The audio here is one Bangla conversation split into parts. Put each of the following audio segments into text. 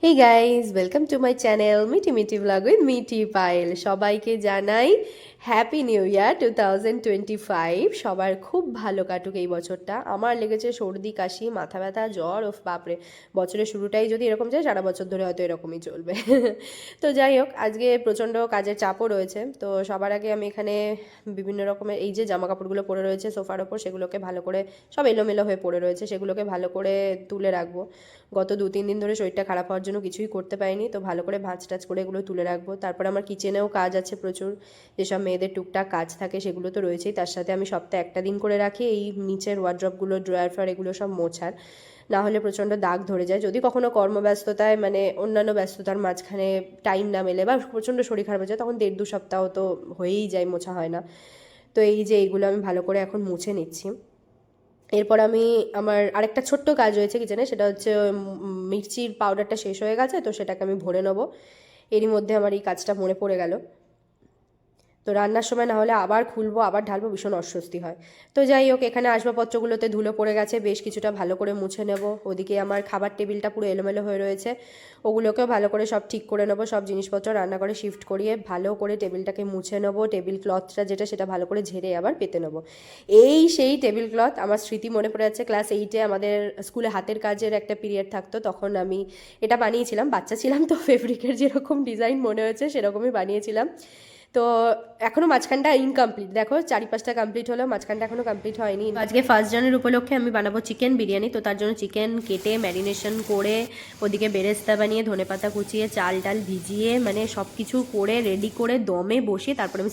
Hey guys, welcome to my channel মিটি মিটি ব্লগ উইথ মিটি পায়েল। সবাইকে জানাই হ্যাপি নিউ ইয়ার 2025। সবার খুব ভালো কাটুক এই বছরটা। আমার লেগেছে সর্দি কাশি মাথা ব্যথা জ্বর, ওফ বাপরে। বছরের শুরুটাই যদি এরকম যায়, সারা বছর ধরে হয়তো এরকমই চলবে। তো যাই হোক, আজকে প্রচণ্ড কাজের চাপও রয়েছে। তো সবার আগে আমি এখানে বিভিন্ন রকমের এই যে জামা কাপড়গুলো পরে রয়েছে সোফার ওপর, সেগুলোকে ভালো করে, সব এলোমেলো হয়ে পড়ে রয়েছে, সেগুলোকে ভালো করে তুলে রাখবো। গত 2-3 দিন ধরে শরীরটা খারাপ হওয়ার জন্য কিছুই করতে পারিনি, তো ভালো করে ভাঁজ টাজ করে এগুলো তুলে রাখবো। তারপর আমার কিচেনেও কাজ আছে প্রচুর, যেসব মেয়েদের টুকটাক কাজ থাকে সেগুলো তো রয়েছেই, তার সাথে আমি সপ্তাহে একটা দিন করে রাখি এই নিচের ওয়ার্ড্রপগুলো, ড্রয়ার ফ্রয়ার এগুলো সব মোছার। না হলে প্রচণ্ড দাগ ধরে যায়, যদি কখনো কর্মব্যস্ততায় মানে অন্যান্য ব্যস্ততার মাঝখানে টাইম না মেলে বা প্রচণ্ড শরীর খারাপ হয়ে যায়, তখন 1.5-2 সপ্তাহ তো হয়েই যায় মোছা হয় না। তো এই যে এইগুলো আমি ভালো করে এখন মুছে নিচ্ছি। এরপর আমি আমার আরেকটা ছোট্ট কাজ রয়েছে কিচেনে, সেটা হচ্ছে মির্চির পাউডারটা শেষ হয়ে গেছে, তো সেটাকে আমি ভরে নেবো। এরই মধ্যে আমার এই কাজটা মনে পড়ে গেল। তো রান্নার সময় না হলে আবার খুলবো আবার ঢালবো, ভীষণ অস্বস্তি হয়। তো যাই হোক, এখানে আসবাবপত্রগুলোতে ধুলো পড়ে গেছে, বেশ কিছুটা ভালো করে মুছে নেব। ওদিকে আমার খাবার টেবিলটা পুরো এলোমেলো হয়ে রয়েছে, ওগুলোকেও ভালো করে সব ঠিক করে নেবো। সব জিনিসপত্র রান্না করে শিফট করিয়ে ভালো করে টেবিলটাকে মুছে নেবো। টেবিল ক্লথটা যেটা, সেটা ভালো করে ঝেড়ে আবার পেতে নেবো। এই সেই টেবিল ক্লথ, আমার স্মৃতি মনে পড়ে যাচ্ছে। ক্লাস 8-এ আমাদের স্কুলে হাতের কাজের একটা পিরিয়ড থাকতো, তখন আমি এটা বানিয়েছিলাম। বাচ্চা ছিলাম তো, ফেব্রিকের যেরকম ডিজাইন মনে হয়েছে সেরকমই বানিয়েছিলাম। তো এখনও মাঝখানটা ইনকমপ্লিট, দেখো 4-5টা কমপ্লিট হলো, মাঝখানটা এখনও কমপ্লিট হয়নি। আজকে ফার্স্ট জানুয়ারি উপলক্ষে আমি বানাবো চিকেন বিরিয়ানি। তো তার জন্য চিকেন কেটে ম্যারিনেশন করে, ওদিকে বেরেস্তা বানিয়ে, ধনেপাতা কুচিয়ে, চাল টাল ভিজিয়ে, মানে সব কিছু করে রেডি করে দমে বসে তারপরে আমি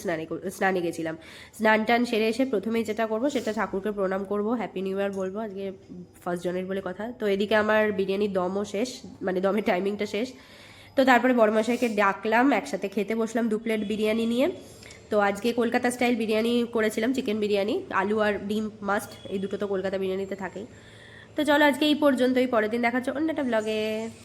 স্নানে গেছিলাম। স্নান টান সেরে এসে প্রথমেই যেটা করবো সেটা ঠাকুরকে প্রণাম করব, হ্যাপি নিউ ইয়ার বলবো, আজকে ফার্স্ট জানুয়ারি বলে কথা। তো এদিকে আমার বিরিয়ানির দমও শেষ, মানে দমের টাইমিংটা শেষ। তো তারপরে বড়মশাইকে ডাকলাম, একসাথে খেতে বসলাম 2 প্লেট বিরিয়ানি নিয়ে। তো আজকে কলকাতা স্টাইল বিরিয়ানি করেছিলাম, চিকেন বিরিয়ানি, আলু আর ডিম মাস্ট, এই দুটো তো কলকাতা বিরিয়ানিতে থাকেই। তো চলো আজকে এই পর্যন্তই, পরের দিন দেখা হচ্ছে অন্য একটা ব্লগে।